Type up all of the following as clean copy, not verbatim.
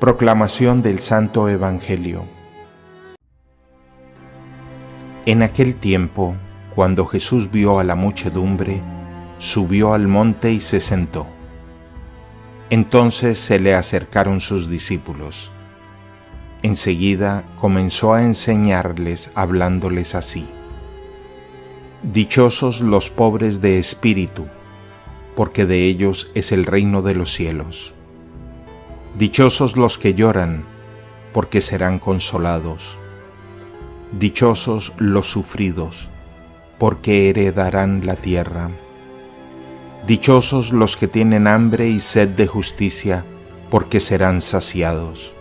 Proclamación del Santo Evangelio. En aquel tiempo, cuando Jesús vio a la muchedumbre, subió al monte y se sentó. Entonces se le acercaron sus discípulos. Enseguida comenzó a enseñarles hablándoles así: Dichosos los pobres de espíritu, porque de ellos es el reino de los cielos. Dichosos los que lloran, porque serán consolados. Dichosos los sufridos, porque heredarán la tierra. Dichosos los que tienen hambre y sed de justicia, porque serán saciados.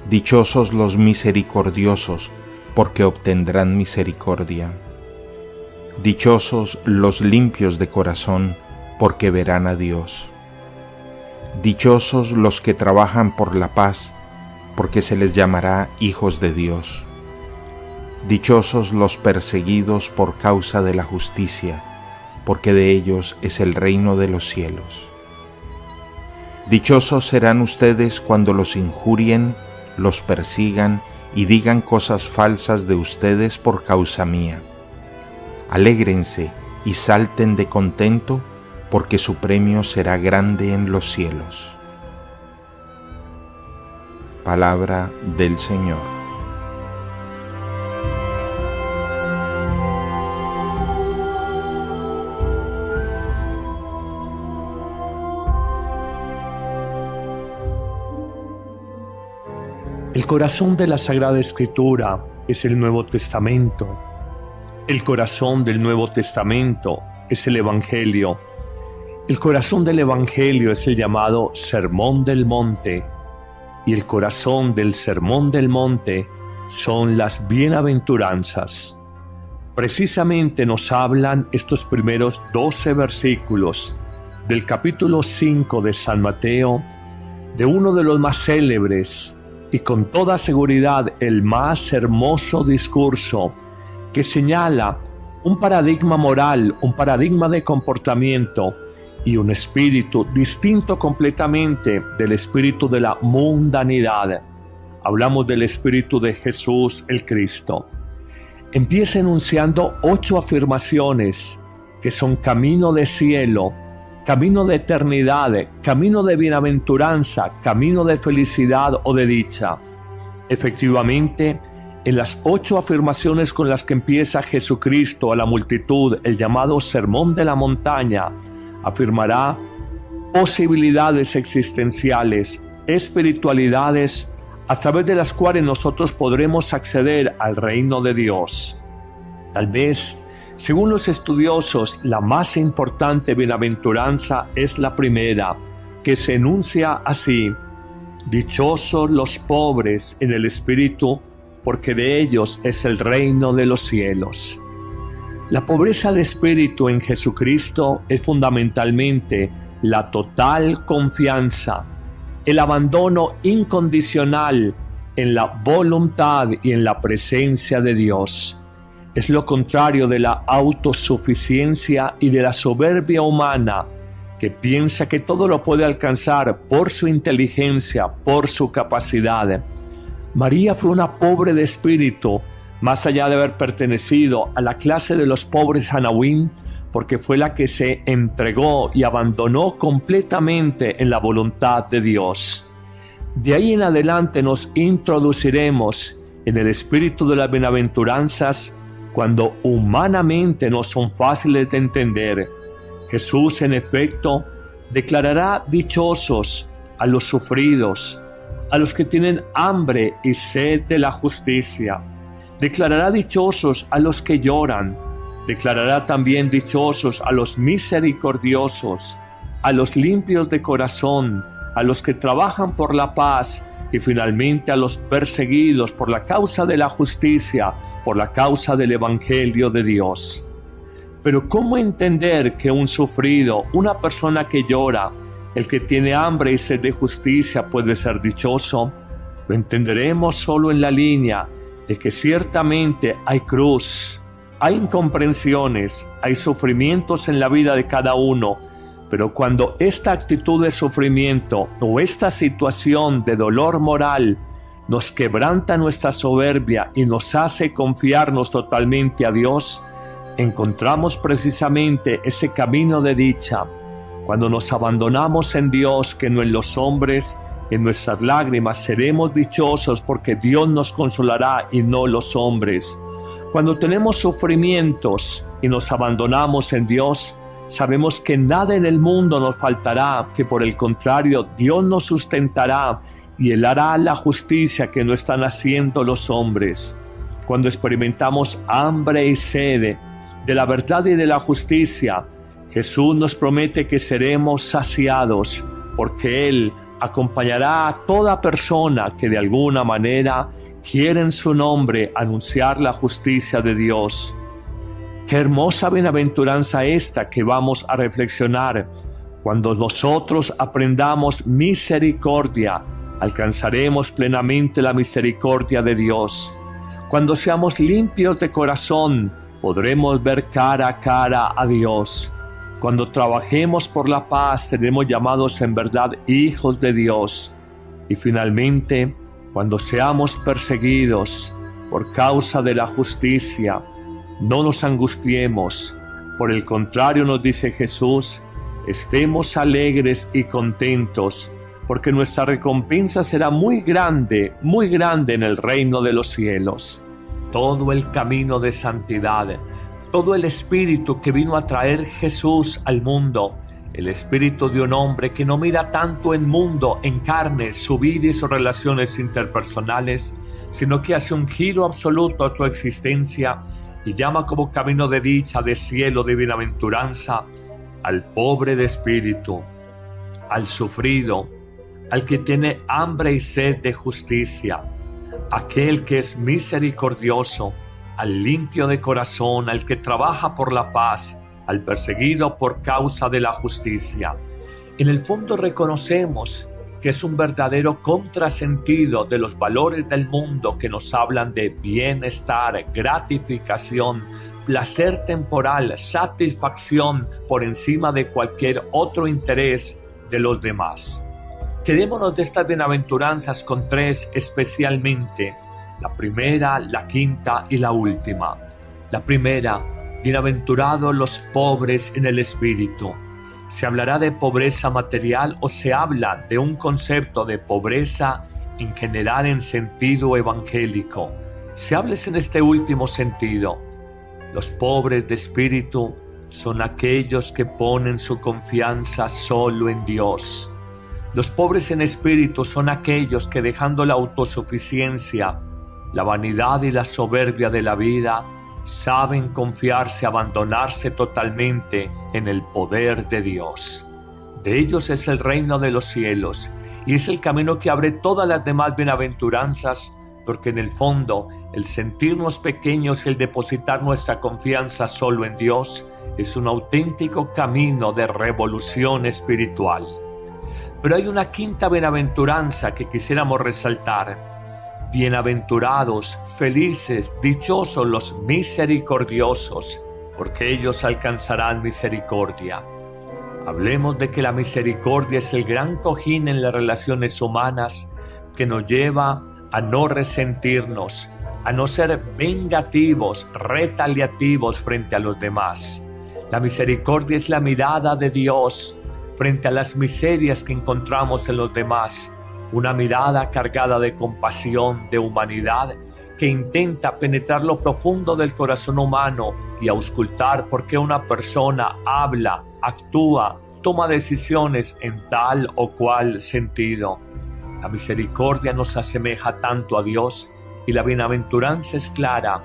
Dichosos los misericordiosos, porque obtendrán misericordia. Dichosos los limpios de corazón, porque verán a Dios. Dichosos los que trabajan por la paz, porque se les llamará hijos de Dios. Dichosos los perseguidos por causa de la justicia, porque de ellos es el reino de los cielos. Dichosos serán ustedes cuando los injurien, los persigan y digan cosas falsas de ustedes por causa mía. Alégrense y salten de contento, porque su premio será grande en los cielos. Palabra del Señor. El corazón de la Sagrada Escritura es el Nuevo Testamento. El corazón del Nuevo Testamento es el Evangelio. El corazón del Evangelio es el llamado Sermón del Monte, y el corazón del Sermón del Monte son las bienaventuranzas. Precisamente nos hablan estos primeros 12 versículos del capítulo 5 de San Mateo, de uno de los más célebres y con toda seguridad el más hermoso discurso que señala un paradigma moral, un paradigma de comportamiento y un espíritu distinto completamente del espíritu de la mundanidad. Hablamos del espíritu de Jesús el Cristo. Empieza enunciando 8 afirmaciones que son camino de cielo, camino de eternidad, camino de bienaventuranza, camino de felicidad o de dicha. Efectivamente, en las 8 afirmaciones con las que empieza Jesucristo a la multitud, el llamado Sermón de la Montaña, afirmará posibilidades existenciales, espiritualidades a través de las cuales nosotros podremos acceder al reino de Dios. Tal vez, según los estudiosos, la más importante bienaventuranza es la primera, que se enuncia así: Dichosos los pobres en el espíritu, porque de ellos es el reino de los cielos. La pobreza de espíritu en Jesucristo es fundamentalmente la total confianza, el abandono incondicional en la voluntad y en la presencia de Dios. Es lo contrario de la autosuficiencia y de la soberbia humana, que piensa que todo lo puede alcanzar por su inteligencia, por su capacidad. María fue una pobre de espíritu, más allá de haber pertenecido a la clase de los pobres Anahuín, porque fue la que se entregó y abandonó completamente en la voluntad de Dios. De ahí en adelante nos introduciremos en el espíritu de las bienaventuranzas cuando humanamente no son fáciles de entender. Jesús, en efecto, declarará dichosos a los sufridos, a los que tienen hambre y sed de la justicia. Declarará dichosos a los que lloran. Declarará también dichosos a los misericordiosos, a los limpios de corazón, a los que trabajan por la paz y finalmente a los perseguidos por la causa de la justicia, por la causa del Evangelio de Dios. Pero ¿cómo entender que un sufrido, una persona que llora, el que tiene hambre y sed de justicia puede ser dichoso? Lo entenderemos solo en la línea de que ciertamente hay cruz, hay incomprensiones, hay sufrimientos en la vida de cada uno, Pero cuando esta actitud de sufrimiento o esta situación de dolor moral nos quebranta nuestra soberbia y nos hace confiarnos totalmente a Dios, encontramos precisamente ese camino de dicha. Cuando nos abandonamos en Dios, que no en los hombres, en nuestras lágrimas seremos dichosos porque Dios nos consolará y no los hombres. Cuando tenemos sufrimientos y nos abandonamos en Dios, sabemos que nada en el mundo nos faltará, que por el contrario Dios nos sustentará y Él hará la justicia que no están haciendo los hombres. Cuando experimentamos hambre y sed de la verdad y de la justicia, Jesús nos promete que seremos saciados, porque Él acompañará a toda persona que de alguna manera quiere en su nombre anunciar la justicia de Dios. Qué hermosa bienaventuranza esta que vamos a reflexionar. Cuando nosotros aprendamos misericordia, alcanzaremos plenamente la misericordia de Dios. Cuando seamos limpios de corazón, podremos ver cara a cara a Dios. Cuando trabajemos por la paz, seremos llamados en verdad hijos de Dios. Y finalmente, cuando seamos perseguidos por causa de la justicia, no nos angustiemos. Por el contrario, nos dice Jesús, estemos alegres y contentos, porque nuestra recompensa será muy grande en el reino de los cielos. Todo el camino de santidad, todo el espíritu que vino a traer Jesús al mundo, el espíritu de un hombre que no mira tanto en mundo, en carne, su vida y sus relaciones interpersonales, sino que hace un giro absoluto a su existencia y llama como camino de dicha, de cielo, de bienaventuranza, al pobre de espíritu, al sufrido, al que tiene hambre y sed de justicia, aquel que es misericordioso, al limpio de corazón, al que trabaja por la paz, al perseguido por causa de la justicia. En el fondo reconocemos que es un verdadero contrasentido de los valores del mundo que nos hablan de bienestar, gratificación, placer temporal, satisfacción por encima de cualquier otro interés de los demás. Quedémonos de estas bienaventuranzas con tres especialmente, la primera, la quinta y la última. La primera, bienaventurados los pobres en el espíritu. ¿Se hablará de pobreza material o se habla de un concepto de pobreza en general en sentido evangélico? Se habla en este último sentido. Los pobres de espíritu son aquellos que ponen su confianza solo en Dios. Los pobres en espíritu son aquellos que, dejando la autosuficiencia, la vanidad y la soberbia de la vida, saben confiarse, abandonarse totalmente en el poder de Dios. De ellos es el reino de los cielos y es el camino que abre todas las demás bienaventuranzas, porque en el fondo el sentirnos pequeños y el depositar nuestra confianza solo en Dios es un auténtico camino de revolución espiritual. Pero hay una quinta bienaventuranza que quisiéramos resaltar. Bienaventurados, felices, dichosos los misericordiosos, porque ellos alcanzarán misericordia. Hablemos de que la misericordia es el gran cojín en las relaciones humanas que nos lleva a no resentirnos, a no ser vengativos, retaliativos frente a los demás. La misericordia es la mirada de Dios frente a las miserias que encontramos en los demás. Una mirada cargada de compasión, de humanidad, que intenta penetrar lo profundo del corazón humano y auscultar por qué una persona habla, actúa, toma decisiones en tal o cual sentido. La misericordia nos asemeja tanto a Dios y la bienaventuranza es clara.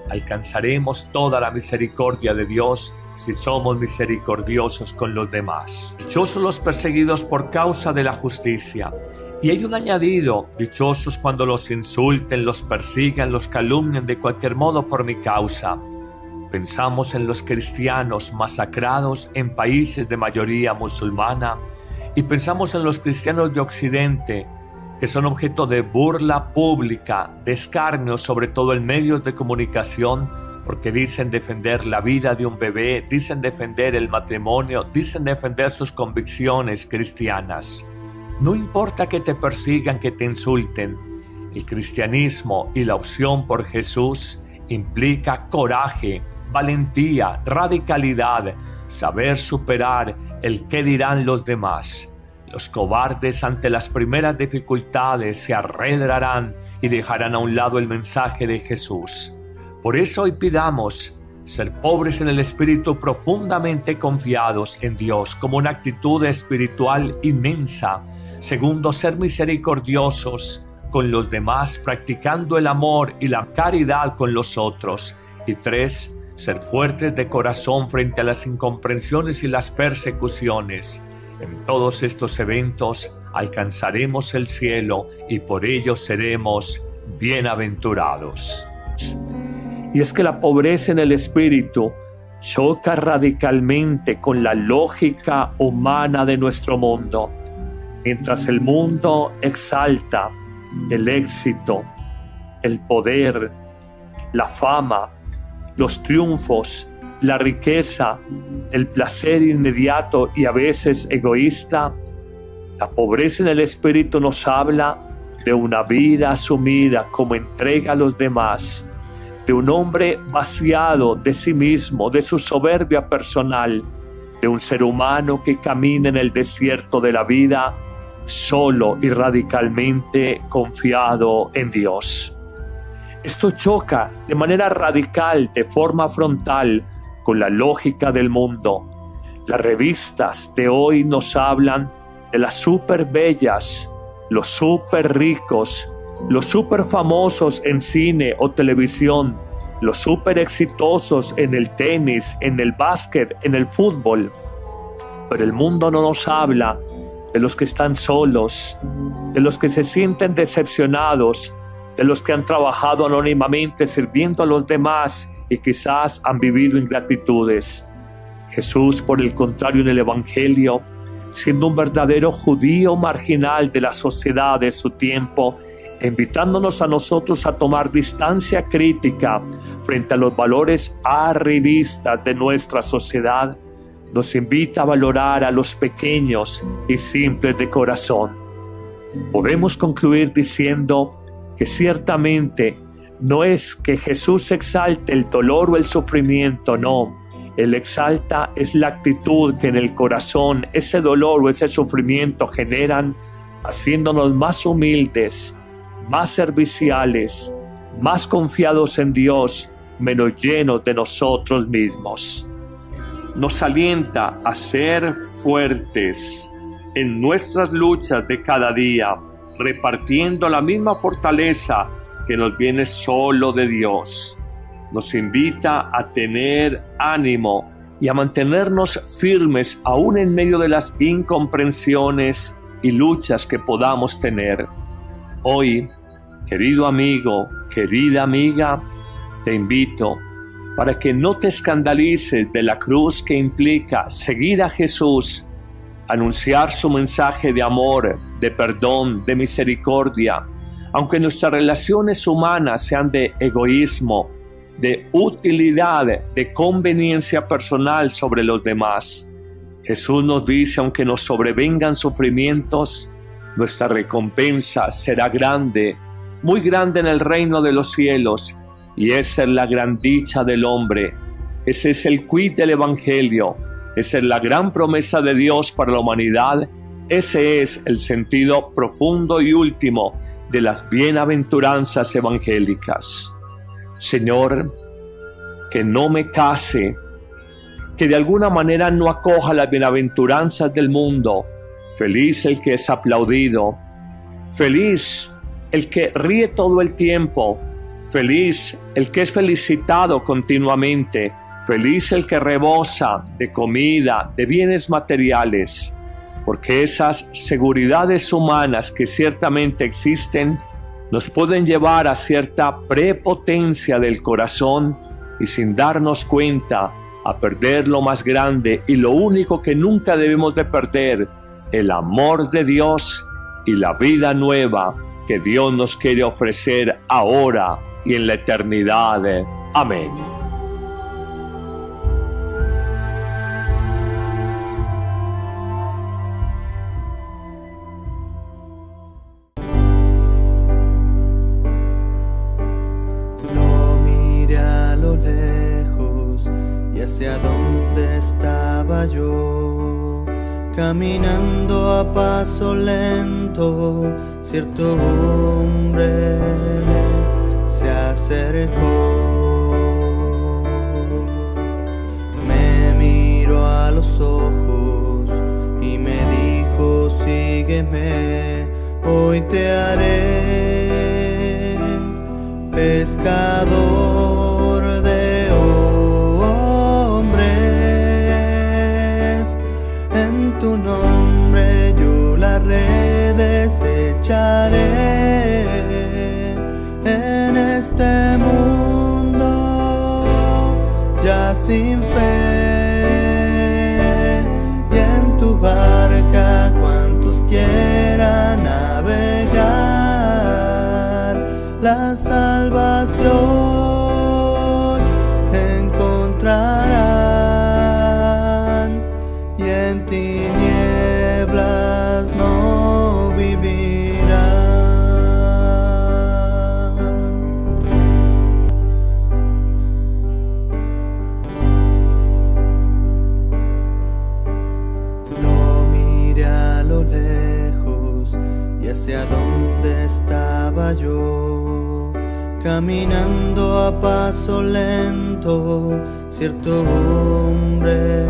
Alcanzaremos toda la misericordia de Dios si somos misericordiosos con los demás. Dichosos los perseguidos por causa de la justicia. Y hay un añadido, dichosos cuando los insulten, los persigan, los calumnien de cualquier modo por mi causa. Pensamos en los cristianos masacrados en países de mayoría musulmana y pensamos en los cristianos de Occidente que son objeto de burla pública, de escarnio, sobre todo en medios de comunicación, porque dicen defender la vida de un bebé, dicen defender el matrimonio, dicen defender sus convicciones cristianas. No importa que te persigan, que te insulten. El cristianismo y la opción por Jesús implica coraje, valentía, radicalidad, saber superar el qué dirán los demás. Los cobardes ante las primeras dificultades se arredrarán y dejarán a un lado el mensaje de Jesús. Por eso hoy pidamos ser pobres en el espíritu, profundamente confiados en Dios como una actitud espiritual inmensa. Segundo, ser misericordiosos con los demás, practicando el amor y la caridad con los otros. Y 3, ser fuertes de corazón frente a las incomprensiones y las persecuciones. En todos estos eventos alcanzaremos el cielo y por ello seremos bienaventurados. Y es que la pobreza en el espíritu choca radicalmente con la lógica humana de nuestro mundo. Mientras el mundo exalta el éxito, el poder, la fama, los triunfos, la riqueza, el placer inmediato y a veces egoísta, la pobreza en el espíritu nos habla de una vida asumida como entrega a los demás, de un hombre vaciado de sí mismo, de su soberbia personal, de un ser humano que camina en el desierto de la vida solo y radicalmente confiado en Dios. Esto choca de manera radical, de forma frontal, con la lógica del mundo. Las revistas de hoy nos hablan de las súper bellas, los súper ricos, los súper famosos en cine o televisión, los súper exitosos en el tenis, en el básquet, en el fútbol. Pero el mundo no nos habla de los que están solos, de los que se sienten decepcionados, de los que han trabajado anónimamente sirviendo a los demás y quizás han vivido ingratitudes. Jesús, por el contrario, en el Evangelio, siendo un verdadero judío marginal de la sociedad de su tiempo, invitándonos a nosotros a tomar distancia crítica frente a los valores arribistas de nuestra sociedad, nos invita a valorar a los pequeños y simples de corazón. Podemos concluir diciendo que ciertamente no es que Jesús exalte el dolor o el sufrimiento, no. Él exalta es la actitud que en el corazón ese dolor o ese sufrimiento generan, haciéndonos más humildes, más serviciales, más confiados en Dios, menos llenos de nosotros mismos. Nos alienta a ser fuertes en nuestras luchas de cada día, repartiendo la misma fortaleza que nos viene solo de Dios. Nos invita a tener ánimo y a mantenernos firmes aún en medio de las incomprensiones y luchas que podamos tener. Hoy, querido amigo, querida amiga, te invito para que no te escandalices de la cruz que implica seguir a Jesús, anunciar su mensaje de amor, de perdón, de misericordia, aunque nuestras relaciones humanas sean de egoísmo, de utilidad, de conveniencia personal sobre los demás. Jesús nos dice, aunque nos sobrevengan sufrimientos, nuestra recompensa será grande, muy grande en el reino de los cielos, y esa es la gran dicha del hombre. Ese es el quid del Evangelio, esa es la gran promesa de Dios para la humanidad, ese es el sentido profundo y último de las bienaventuranzas evangélicas. Señor, que no me case, que de alguna manera no acoja las bienaventuranzas del mundo. Feliz el que es aplaudido, feliz el que ríe todo el tiempo, feliz el que es felicitado continuamente, feliz el que rebosa de comida, de bienes materiales, porque esas seguridades humanas que ciertamente existen nos pueden llevar a cierta prepotencia del corazón y sin darnos cuenta a perder lo más grande y lo único que nunca debemos de perder, el amor de Dios y la vida nueva que Dios nos quiere ofrecer ahora y en la eternidad. Amén. hacia dónde estaba yo, caminando a paso lento. Cierto hombre se acercó, me miró a los ojos y me dijo: sígueme, hoy te haré pescador de hombres. En tu nombre yo las redes echaré. En este mundo ya sin fe, y en tu barca cuantos quieran navegar, la salvación encontrarán, y en tinieblas no vivirán. Lo miré a lo lejos y hacia dónde estaba yo, caminando a paso lento. Cierto hombre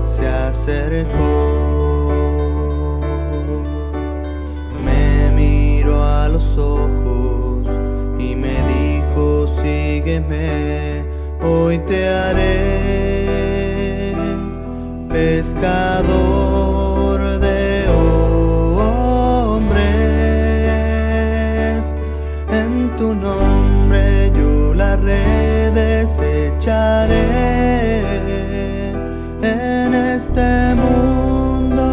se acercó, me miró a los ojos y me dijo: sígueme, hoy te haré pescador de hombres. En tu nombre yo las redes echaré. En este mundo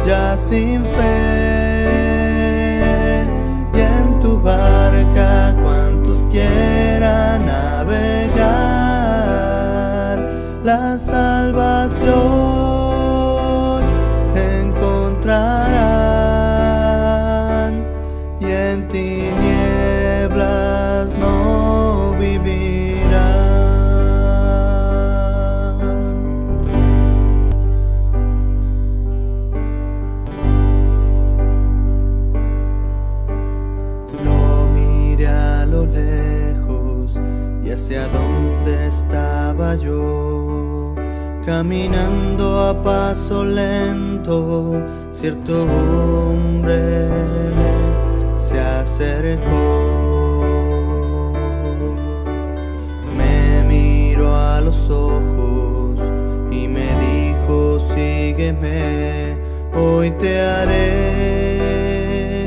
ya sin fe, y en tu barca cuantos quieran navegar, la salvación encontrarán, y en tinieblas no vivirán. Lo miré a lo lejos y hacia dónde estaba yo, caminando a paso lento. Cierto hombre se acercó, me miró a los ojos y me dijo: sígueme, hoy te haré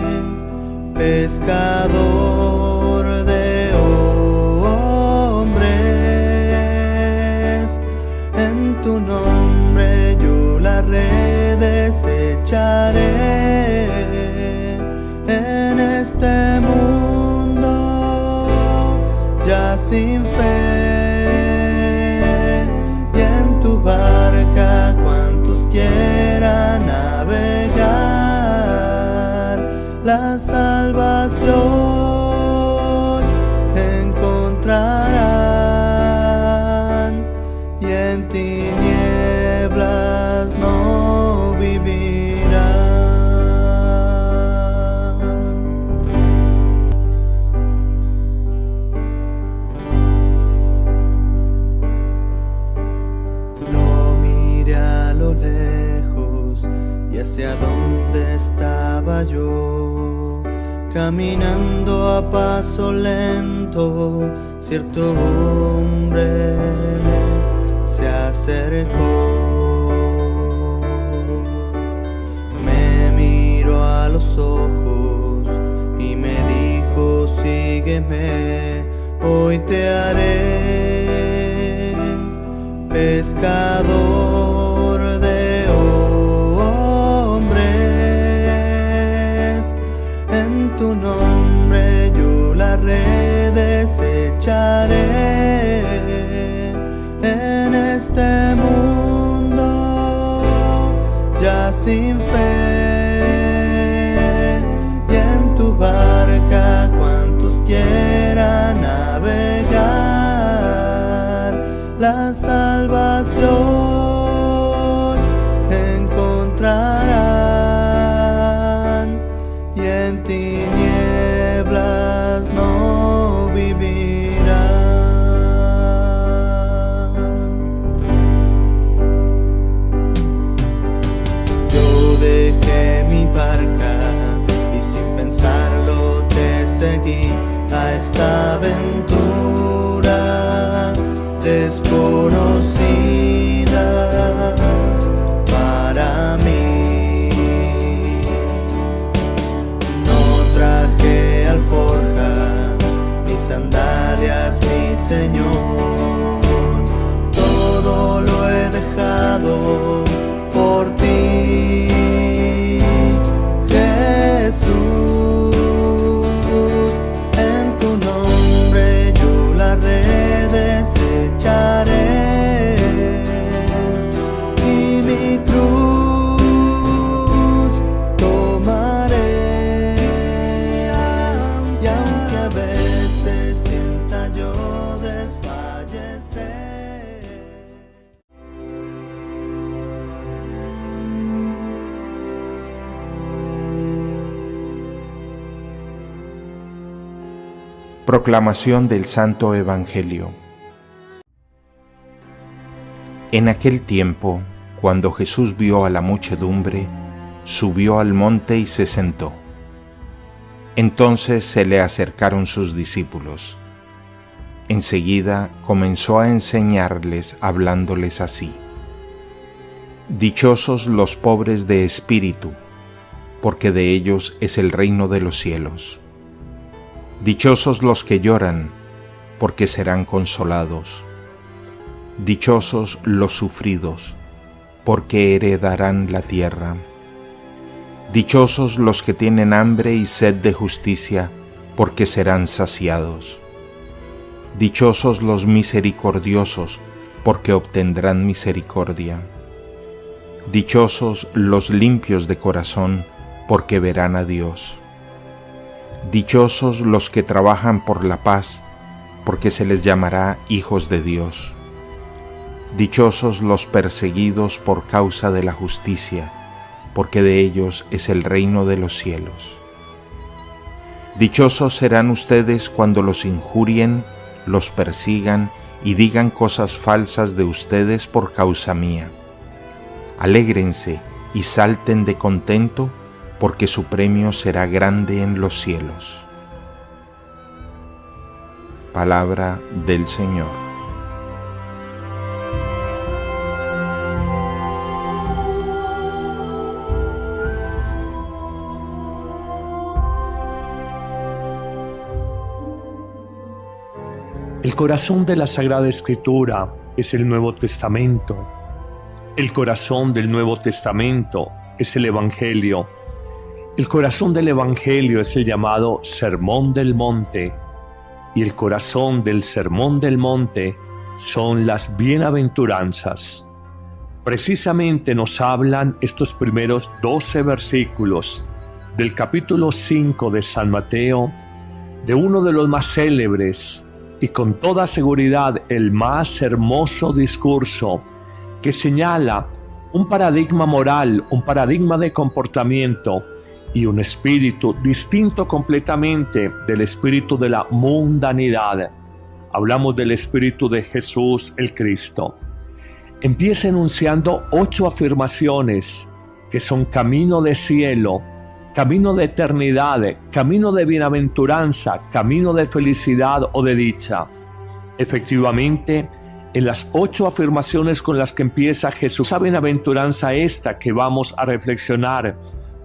pescador de hombres. En tu nombre yo las redes echaré. En este mundo ya sin fe, y en tu barca cuantos quieran navegar, la salvación encontrarán, y en tinieblas no vivirán. Lo miré a lo lejos y hacia dónde estaba yo, caminando a paso lento. Cierto hombre se acercó, me miró a los ojos y me dijo: sígueme, hoy te haré pescador de hombres. En tu nombre yo las redes echaré. En este mundo ya sin fe, y en tu barca cuantos quieran navegar, la salvación encontrarán, y en tinieblas no vivirán. Yo dejé mi barca y sin pensarlo te seguí a esta aventura desconocida para mí. No traje alforja ni sandalias, mi Señor, todo lo he dejado por ti, Jesús. En tu nombre yo la red desecharé y mi cruz tomaré. Y aunque a veces sienta yo desfallecer, Proclamación del Santo Evangelio. En aquel tiempo, cuando Jesús vio a la muchedumbre, subió al monte y se sentó. Entonces se le acercaron sus discípulos. Enseguida comenzó a enseñarles hablándoles así: Dichosos los pobres de espíritu, porque de ellos es el reino de los cielos. Dichosos los que lloran, porque serán consolados. Dichosos los sufridos, porque heredarán la tierra. Dichosos los que tienen hambre y sed de justicia, porque serán saciados. Dichosos los misericordiosos, porque obtendrán misericordia. Dichosos los limpios de corazón, porque verán a Dios. Dichosos los que trabajan por la paz, porque se les llamará hijos de Dios. Dichosos los perseguidos por causa de la justicia, porque de ellos es el reino de los cielos. Dichosos serán ustedes cuando los injurien, los persigan y digan cosas falsas de ustedes por causa mía. Alégrense y salten de contento, porque su premio será grande en los cielos. Palabra del Señor. El corazón de la Sagrada Escritura es el Nuevo Testamento. El corazón del Nuevo Testamento es el Evangelio. El corazón del Evangelio es el llamado Sermón del Monte, y el corazón del Sermón del Monte son las bienaventuranzas. Precisamente nos hablan estos primeros 12 versículos del capítulo 5 de San Mateo, de uno de los más célebres y con toda seguridad el más hermoso discurso que señala un paradigma moral, un paradigma de comportamiento y un espíritu distinto completamente del espíritu de la mundanidad. Hablamos del espíritu de Jesús el Cristo. Empieza enunciando 8 afirmaciones que son camino de cielo, camino de eternidad, camino de bienaventuranza, camino de felicidad o de dicha. Efectivamente, en las 8 afirmaciones con las que empieza Jesús, esa bienaventuranza esta que vamos a reflexionar,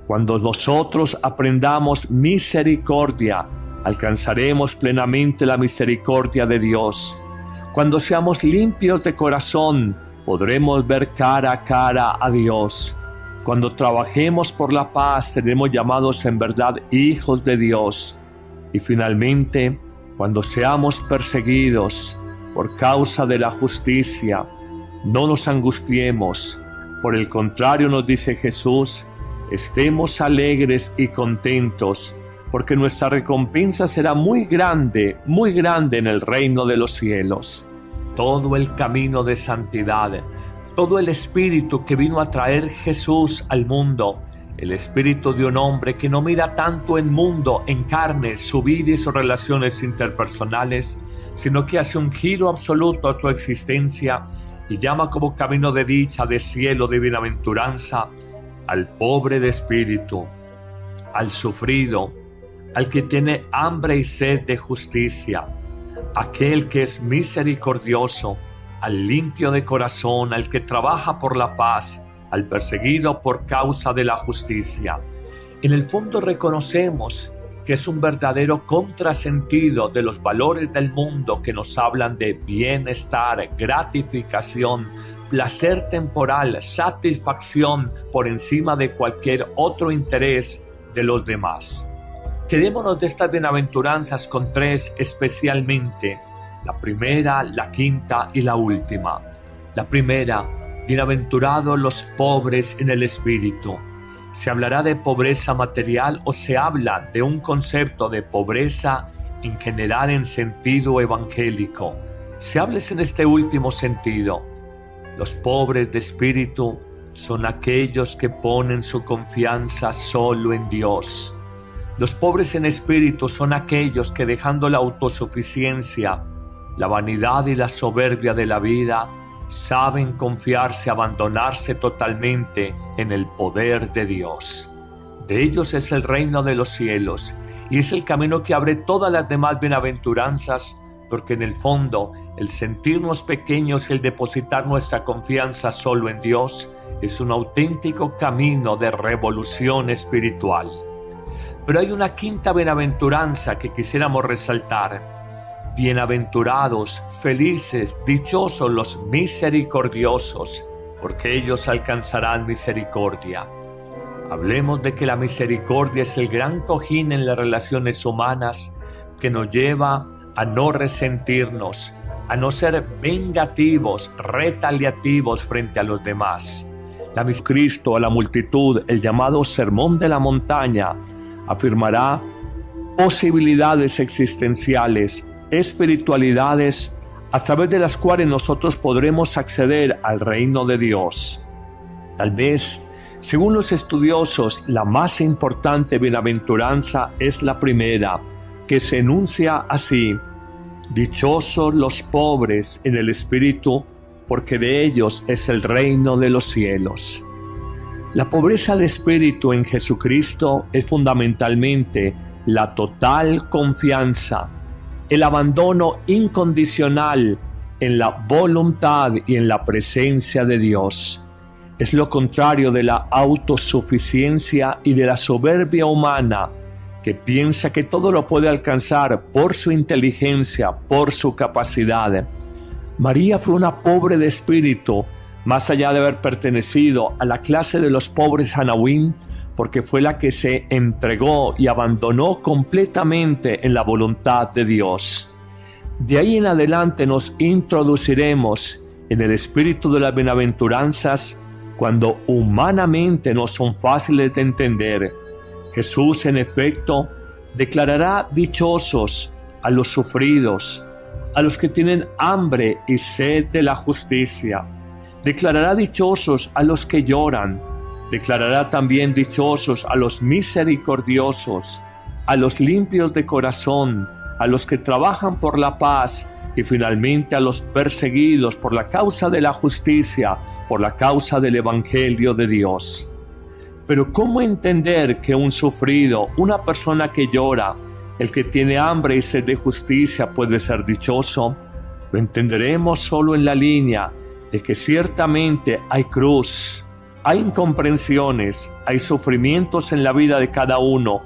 cuando nosotros aprendamos misericordia, alcanzaremos plenamente la misericordia de Dios. Cuando seamos limpios de corazón, podremos ver cara a cara a Dios. Cuando trabajemos por la paz, seremos llamados en verdad hijos de Dios. Y finalmente, cuando seamos perseguidos por causa de la justicia, no nos angustiemos. Por el contrario, nos dice Jesús, estemos alegres y contentos, porque nuestra recompensa será muy grande en el reino de los cielos. todo el camino de santidad, todo el espíritu que vino a traer Jesús al mundo, el espíritu de un hombre que no mira tanto en mundo, en carne, su vida y sus relaciones interpersonales, sino que hace un giro absoluto a su existencia y llama como camino de dicha, de cielo, de bienaventuranza, al pobre de espíritu, al sufrido, al que tiene hambre y sed de justicia, aquel que es misericordioso, al limpio de corazón, al que trabaja por la paz, al perseguido por causa de la justicia. En el fondo reconocemos que es un verdadero contrasentido de los valores del mundo que nos hablan de bienestar, gratificación, placer temporal, satisfacción por encima de cualquier otro interés de los demás. Quedémonos de estas bienaventuranzas con tres especialmente, la primera, la quinta y la última. La primera, bienaventurados los pobres en el espíritu. ¿Se hablará de pobreza material o se habla de un concepto de pobreza en general en sentido evangélico? Se habla en este último sentido. Los pobres de espíritu son aquellos que ponen su confianza solo en Dios. Los pobres en espíritu son aquellos que, dejando la autosuficiencia, la vanidad y la soberbia de la vida, saben confiarse, abandonarse totalmente en el poder de Dios. De ellos es el reino de los cielos y es el camino que abre todas las demás bienaventuranzas, porque en el fondo el sentirnos pequeños y el depositar nuestra confianza solo en Dios es un auténtico camino de revolución espiritual. Pero hay una quinta bienaventuranza que quisiéramos resaltar. Bienaventurados, felices, dichosos los misericordiosos, porque ellos alcanzarán misericordia. Hablemos de que la misericordia es el gran cojín en las relaciones humanas que nos lleva a no resentirnos, a no ser vengativos, retaliativos frente a los demás. Cristo a la multitud, el llamado Sermón de la Montaña, afirmará posibilidades existenciales, espiritualidades a través de las cuales nosotros podremos acceder al reino de Dios. Tal vez, según los estudiosos, la más importante bienaventuranza es la primera, que se enuncia así: dichosos los pobres en el espíritu, porque de ellos es el reino de los cielos. La pobreza de espíritu en Jesucristo es fundamentalmente la total confianza, el abandono incondicional en la voluntad y en la presencia de Dios. Es lo contrario de la autosuficiencia y de la soberbia humana, que piensa que todo lo puede alcanzar por su inteligencia, por su capacidad. María fue una pobre de espíritu, más allá de haber pertenecido a la clase de los pobres Anahuín, porque fue la que se entregó y abandonó completamente en la voluntad de Dios. De ahí en adelante nos introduciremos en el espíritu de las bienaventuranzas cuando humanamente no son fáciles de entender. Jesús, en efecto, declarará dichosos a los sufridos, a los que tienen hambre y sed de la justicia. Declarará dichosos a los que lloran. Declarará también dichosos a los misericordiosos, a los limpios de corazón, a los que trabajan por la paz y finalmente a los perseguidos por la causa de la justicia, por la causa del Evangelio de Dios. Pero ¿cómo entender que un sufrido, una persona que llora, el que tiene hambre y sed de justicia puede ser dichoso? Lo entenderemos solo en la línea de que ciertamente hay cruz, hay incomprensiones, hay sufrimientos en la vida de cada uno,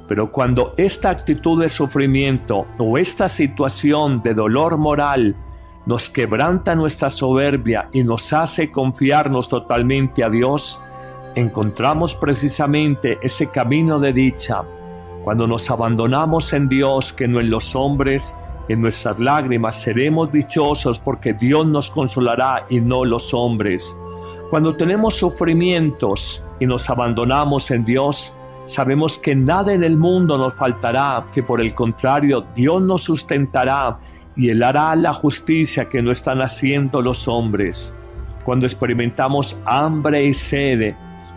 pero cuando esta actitud de sufrimiento o esta situación de dolor moral nos quebranta nuestra soberbia y nos hace confiarnos totalmente a Dios, encontramos precisamente ese camino de dicha, cuando nos abandonamos en Dios, que no en los hombres. En nuestras lágrimas seremos dichosos porque Dios nos consolará y no los hombres. Cuando tenemos sufrimientos y nos abandonamos en Dios, sabemos que nada en el mundo nos faltará, que por el contrario Dios nos sustentará y Él hará la justicia que no están haciendo los hombres. Cuando experimentamos hambre y sed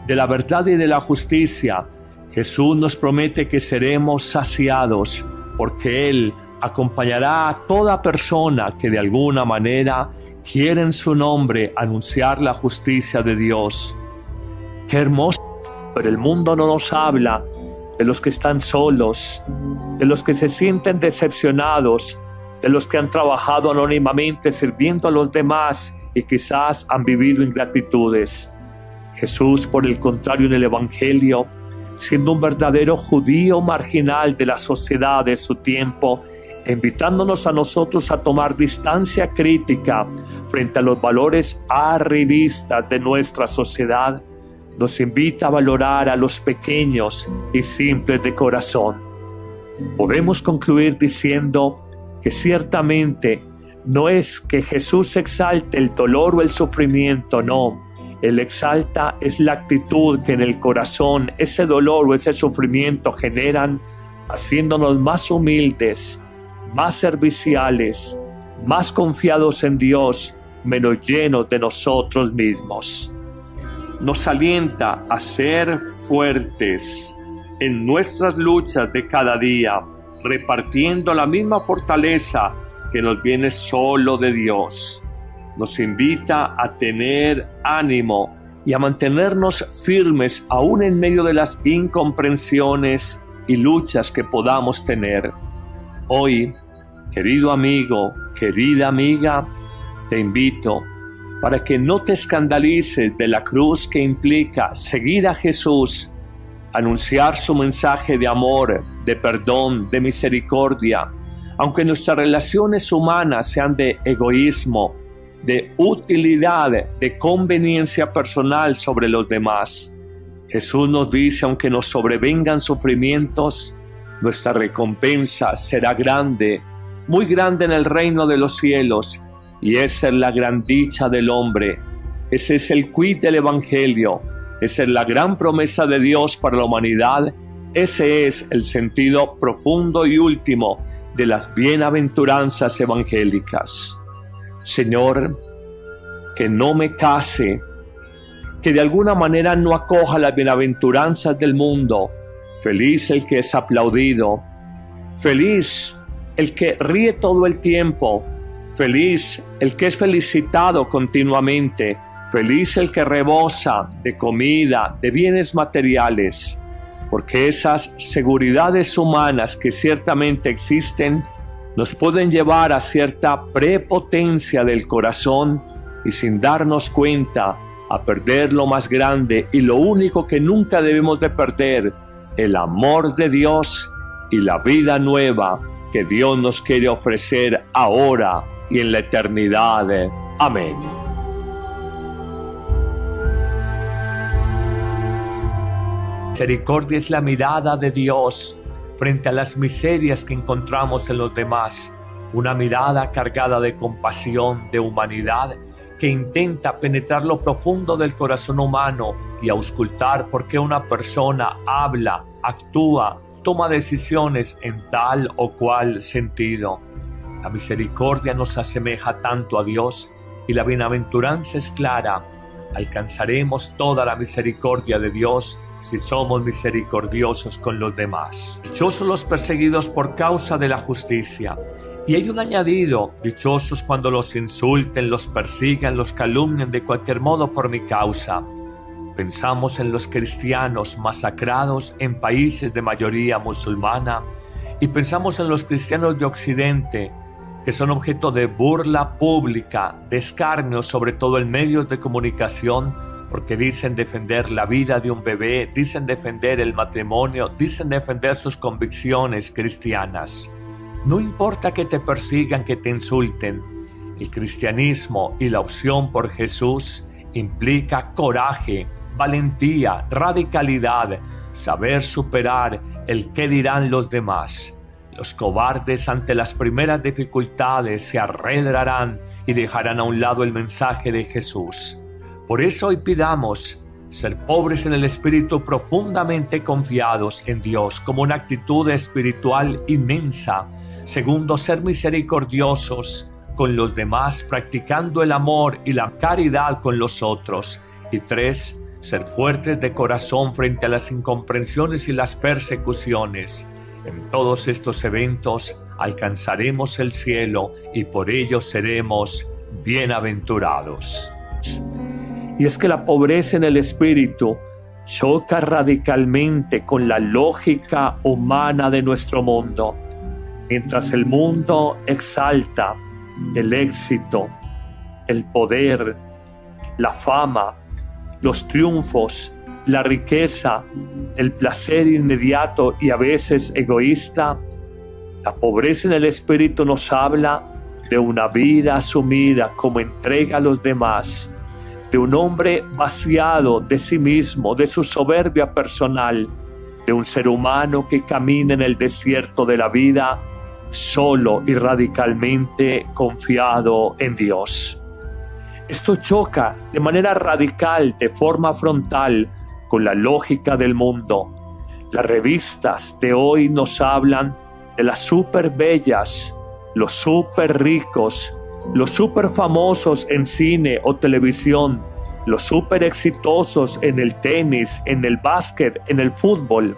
de la verdad y de la justicia, Jesús nos promete que seremos saciados, porque Él acompañará a toda persona que de alguna manera quiere en su nombre anunciar la justicia de Dios. ¡Qué hermoso! Pero el mundo no nos habla de los que están solos, de los que se sienten decepcionados, de los que han trabajado anónimamente sirviendo a los demás y quizás han vivido ingratitudes. Jesús, por el contrario, en el Evangelio, siendo un verdadero judío marginal de la sociedad de su tiempo, invitándonos a nosotros a tomar distancia crítica frente a los valores arribistas de nuestra sociedad, nos invita a valorar a los pequeños y simples de corazón. Podemos concluir diciendo que ciertamente no es que Jesús exalte el dolor o el sufrimiento, no. Él exalta es la actitud que en el corazón ese dolor o ese sufrimiento generan, haciéndonos más humildes, más serviciales, más confiados en Dios, menos llenos de nosotros mismos. Nos alienta a ser fuertes en nuestras luchas de cada día, repartiendo la misma fortaleza que nos viene solo de Dios. Nos invita a tener ánimo y a mantenernos firmes aún en medio de las incomprensiones y luchas que podamos tener. Hoy, querido amigo, querida amiga, te invito para que no te escandalices de la cruz que implica seguir a Jesús, anunciar su mensaje de amor, de perdón, de misericordia, aunque nuestras relaciones humanas sean de egoísmo, de utilidad, de conveniencia personal sobre los demás. Jesús nos dice, aunque nos sobrevengan sufrimientos, nuestra recompensa será grande, muy grande en el reino de los cielos, y esa es la gran dicha del hombre. Ese es el quid del Evangelio, esa es la gran promesa de Dios para la humanidad, ese es el sentido profundo y último de las bienaventuranzas evangélicas. Señor, que no me case, que de alguna manera no acoja las bienaventuranzas del mundo. Feliz el que es aplaudido, feliz el que ríe todo el tiempo, feliz el que es felicitado continuamente, feliz el que rebosa de comida, de bienes materiales, porque esas seguridades humanas que ciertamente existen nos pueden llevar a cierta prepotencia del corazón y sin darnos cuenta a perder lo más grande y lo único que nunca debemos de perder, el amor de Dios y la vida nueva que Dios nos quiere ofrecer ahora y en la eternidad. Amén. Misericordia es la mirada de Dios frente a las miserias que encontramos en los demás, una mirada cargada de compasión, de humanidad, que intenta penetrar lo profundo del corazón humano y auscultar por qué una persona habla, actúa, toma decisiones en tal o cual sentido. La misericordia nos asemeja tanto a Dios y la bienaventuranza es clara. Alcanzaremos toda la misericordia de Dios si somos misericordiosos con los demás. Dichosos los perseguidos por causa de la justicia. Y hay un añadido: dichosos cuando los insulten, los persigan, los calumnien de cualquier modo por mi causa. Pensamos en los cristianos masacrados en países de mayoría musulmana y pensamos en los cristianos de Occidente que son objeto de burla pública, de escarnio, sobre todo en medios de comunicación, porque dicen defender la vida de un bebé, dicen defender el matrimonio, dicen defender sus convicciones cristianas. No importa que te persigan, que te insulten. El cristianismo y la opción por Jesús implica coraje, valentía, radicalidad, saber superar el qué dirán los demás. Los cobardes ante las primeras dificultades se arredrarán y dejarán a un lado el mensaje de Jesús. Por eso hoy pidamos: ser pobres en el espíritu, profundamente confiados en Dios como una actitud espiritual inmensa. Segundo, ser misericordiosos con los demás, practicando el amor y la caridad con los otros. Y 3, ser fuertes de corazón frente a las incomprensiones y las persecuciones. En todos estos eventos alcanzaremos el cielo y por ello seremos bienaventurados. Y es que la pobreza en el espíritu choca radicalmente con la lógica humana de nuestro mundo. Mientras el mundo exalta el éxito, el poder, la fama, los triunfos, la riqueza, el placer inmediato y a veces egoísta, la pobreza en el espíritu nos habla de una vida asumida como entrega a los demás, de un hombre vaciado de sí mismo, de su soberbia personal, de un ser humano que camina en el desierto de la vida solo y radicalmente confiado en Dios. Esto choca de manera radical, de forma frontal, con la lógica del mundo. Las revistas de hoy nos hablan de las súper bellas, los súper ricos, los súper famosos en cine o televisión, los súper exitosos en el tenis, en el básquet, en el fútbol.